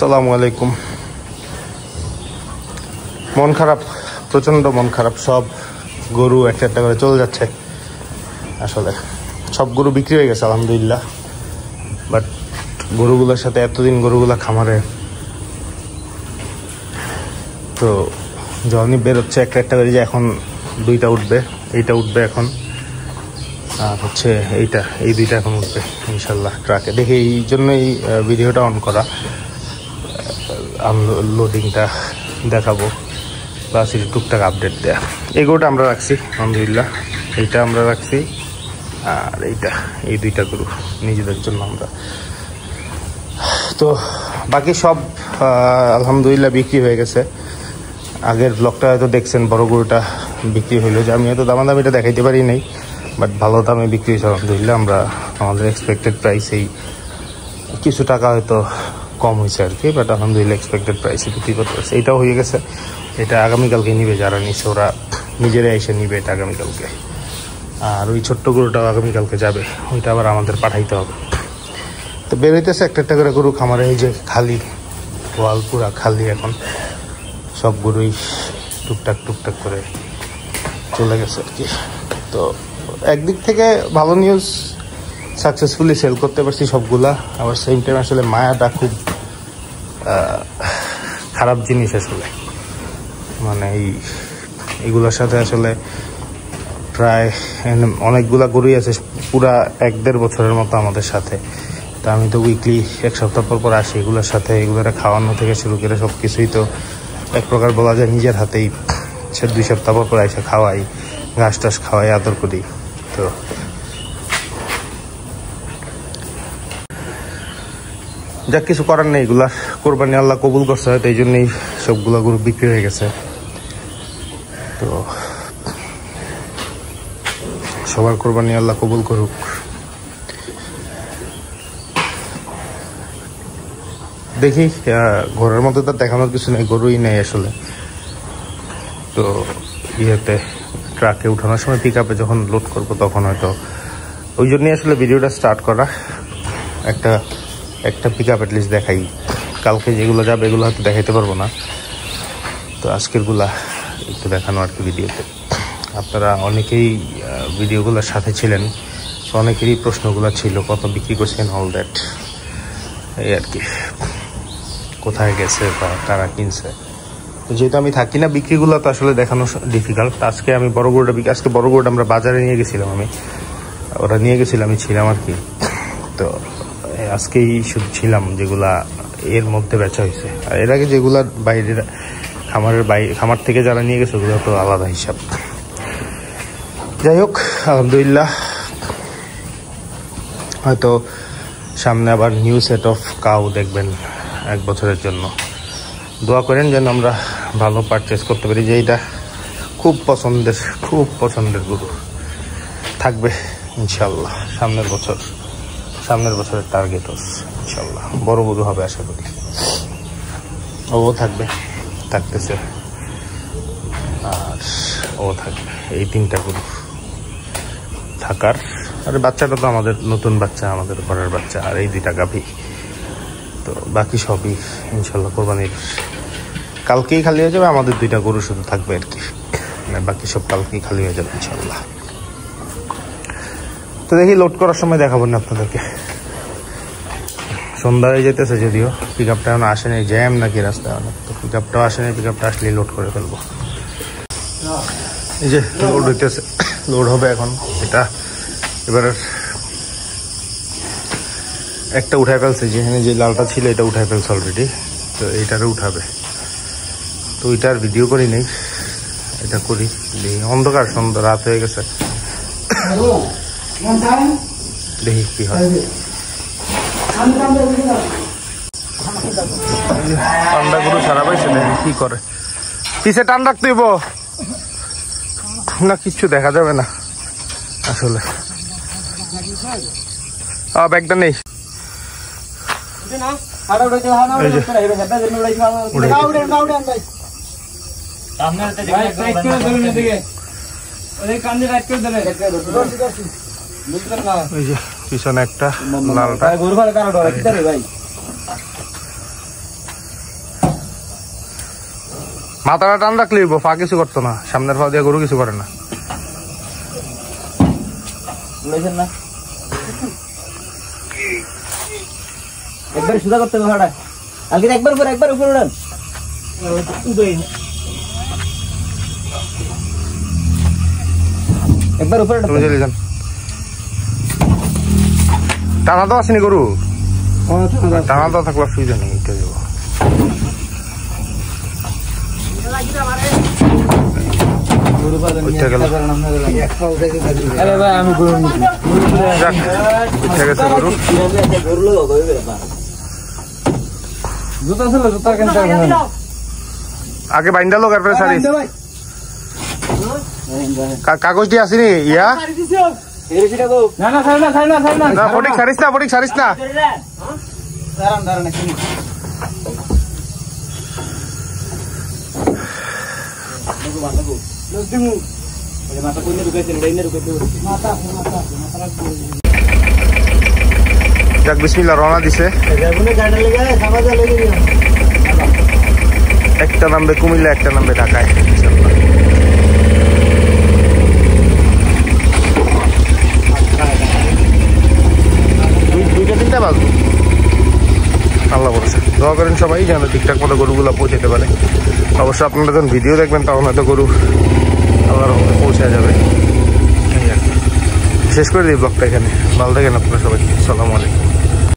আসসালামু আলাইকুম। মন খারাপ, প্রচণ্ড মন খারাপ। সব গরু একটা একটা করে চলে যাচ্ছে। আসলে সব গরু বিক্রি হয়ে গেছে আলহামদুলিল্লাহ, বাট গরুগুলোর সাথে এতদিন গরুগুলা খামারে, তো যখনই বেরোচ্ছে একটা একটা করে, যে এখন দুইটা উঠবে, এইটা উঠবে এখন, আর হচ্ছে এই দুইটা এখন উঠবে ইনশাল্লাহ ট্রাকে। দেখে এই জন্যই ভিডিওটা অন করা, আনলোডিংটা দেখাবো প্লাস একটু টুকটাক আপডেট দেয়া। এই গরুটা আমরা রাখছি আলহামদুলিল্লাহ, এইটা আমরা রাখছি, আর এই দুইটা গরু নিজেদের জন্য আমরা। তো বাকি সব আলহামদুলিল্লাহ বিক্রি হয়ে গেছে। আগের ব্লগটা হয়তো দেখছেন, বড় গরুটা বিক্রি হইলো, যে আমি হয়তো দামাদামিটা দেখাইতে পারি নাই, বাট ভালো দামে বিক্রি হয়েছে আলহামদুলিল্লাহ। আমরা আমাদের এক্সপেক্টেড প্রাইসেই, কিছু টাকা হয়তো কম হয়েছে আর কি, বাট আলহামদুলিল্লাহ এক্সপেক্টেড প্রাইসে বিক্রি করতে পারছে। এইটাও হয়ে গেছে। এটা আগামীকালকে নিবে, যারা নিচ্ছে ওরা নিজেরাই এসে নিবে এটা আগামীকালকে। আর ওই ছোট্ট গরুটাও আগামীকালকে যাবে, ওইটা আবার আমাদের পাঠাইতে হবে। তো বেরোইতেছে একটা একটা করে গরু খামারে। এই যে খালি ওয়াল পুরা খালি, এখন সব গরুই টুকটাক করে চলে গেছে আর কি। তো একদিক থেকে ভালো নিউজ, সাকসেসফুলি সেল করতে পারছি সবগুলা। আবার সেম টাইম আসলে মায়াটা খুব খারাপ জিনিস আসলে, মানে এইগুলোর সাথে আসলে প্রায় অনেকগুলা গরুই আছে পুরা 1-1.5 বছরের মতো আমাদের সাথে। তা আমি তো উইকলি এক সপ্তাহ পর আসি এগুলোর সাথে। এগুলোরা খাওয়ানো থেকে শুরু করে সব কিছুই তো এক প্রকার বলা যায় নিজের হাতেই, 2 সপ্তাহ পর এসে খাওয়াই, ঘাস টাস খাওয়াই, আদর করি। তো যা কিছু করার নেই, এগুলা কোরবানি আল্লাহ কবুল করছে, হয়তো এই জন্যই সবগুলা গরু বিক্রি হয়ে গেছে। তো সবার কোরবানি আল্লাহ কবুল করুক। দেখি, ঘরের মধ্যে তো দেখানোর কিছু নেই, গরুই নেই আসলে। তো ইয়েতে ট্রাকে উঠানোর সময়, পিক আপে যখন লোড করবো তখন হয়তো, ওই জন্যই আসলে ভিডিওটা স্টার্ট করা। একটা পিক আপ অ্যাটলিস্ট দেখাই। কালকে যেগুলো যাবে এগুলো হয়তো দেখাইতে পারবো না, তো আজকেরগুলা একটু দেখানো আর কি ভিডিওতে। আপনারা অনেকেই ভিডিওগুলোর সাথে ছিলেন, তো অনেকেরই প্রশ্নগুলো ছিল, কত বিক্রি করছেন, অল দ্যাট, এই আর কি, কোথায় গেছে বা কারা কিনছে। যেহেতু আমি থাকি না, বিক্রিগুলো তো আসলে দেখানো ডিফিকাল্ট। আজকে আমি বড় গরুটা আমরা বাজারে নিয়ে গেছিলাম, ওরা নিয়ে গেছিলাম, আমি ছিলাম আর কি। তো আজকেই শুধু ছিলাম যেগুলা এর মধ্যে বেচা হয়েছে। আর এর আগে যেগুলা বাইরের খামার থেকে যারা নিয়ে গেছে ওগুলো তো আলাদা হিসাব। যাই হোক, আলহামদুলিল্লাহ, হয়তো সামনে আবার নিউ সেট অফ কাউ দেখবেন 1 বছরের জন্য। দোয়া করেন যেন আমরা ভালো পারচেস করতে পারি, যে এটা খুব পছন্দের গরু থাকবে ইনশাল্লাহ। সামনের বছরের টার্গেট ইনশাল্লাহ বড় গরু হবে আশা করি। ও থাকতেছে, আর ও থাকবে, এই 3টা গরু থাকার। আর বাচ্চাটা তো আমাদের নতুন বাচ্চা, আমাদের ঘরের বাচ্চা, আর এই 2টা গাভী। তো বাকি সবই ইনশাল্লাহ কোরবানির কালকেই খালি হয়ে যাবে। আমাদের 2টা গরু শুধু থাকবে আর কি, বাকি সব কালকেই খালি হয়ে যাবে ইনশাল্লাহ। তো দেখি, লোড করার সময় দেখাবো না আপনাদেরকে। সন্ধ্যা হয়ে যেতেছে, যদিও পিক আপটা এখন আসেনি, জ্যাম নাকি রাস্তায় অনেক। তো পিক আপটাও আসেনি, পিক আপটা আসলেই লোড করে ফেলবো। এই যে লোড হইতেছে, লোড হবে এখন। এটা এবার একটা উঠায় ফেলছে, যেখানে যে লালটা ছিল এটা উঠায় ফেলছে অলরেডি। তো এইটারও উঠাবে। তো ওইটার ভিডিও করি নেই, এটা করি। অন্ধকার, রাত হয়ে গেছে, দেখি কি হয়। ঠান্ডা গরু সারা পাইছে, দেখি কি করে। পিছে টান রাখতে হইব না, কিচ্ছু দেখা যাবে না আসলে। ব্যাগটা নেই, পিছনে একটা লালটা। মাথাটা টান রাখলে পা কিছু করতো না, সামনের পা দিয়ে গরু কিছু করে না। একবার সুদা করতে হবে ভাড়া, কালকে একবার উপর উড়ান। একবার উপরে তুমি চলে যান। টানা তো আসেনি গরু, টানা তো থাকলে সুবিধা নেই। এটা যাবো আগে বাইন্দা লোক আর সারিস কাগজ দিয়ে আসিনি ইয়া ফটিক সারিস না যাক বিসমিল্লাহ রওনা দিছে। একটা নামবে কুমিল্লা, একটা নামবে ঢাকায়। দুইটা তিনটা বাজবো আল্লাহ বলছে। দোয়া করেন সবাই যেন ঠিকঠাক মতো গরুগুলো পৌঁছাতে পারে। অবশ্য আপনারা যখন ভিডিও দেখবেন তখন হয়তো গরু আল্লাহর রহমতে পৌঁছে যাবে। শেষ করে দিই ব্লগটা এখানে। ভালো থাকেন আপনারা সবাই। আসসালামু আলাইকুম।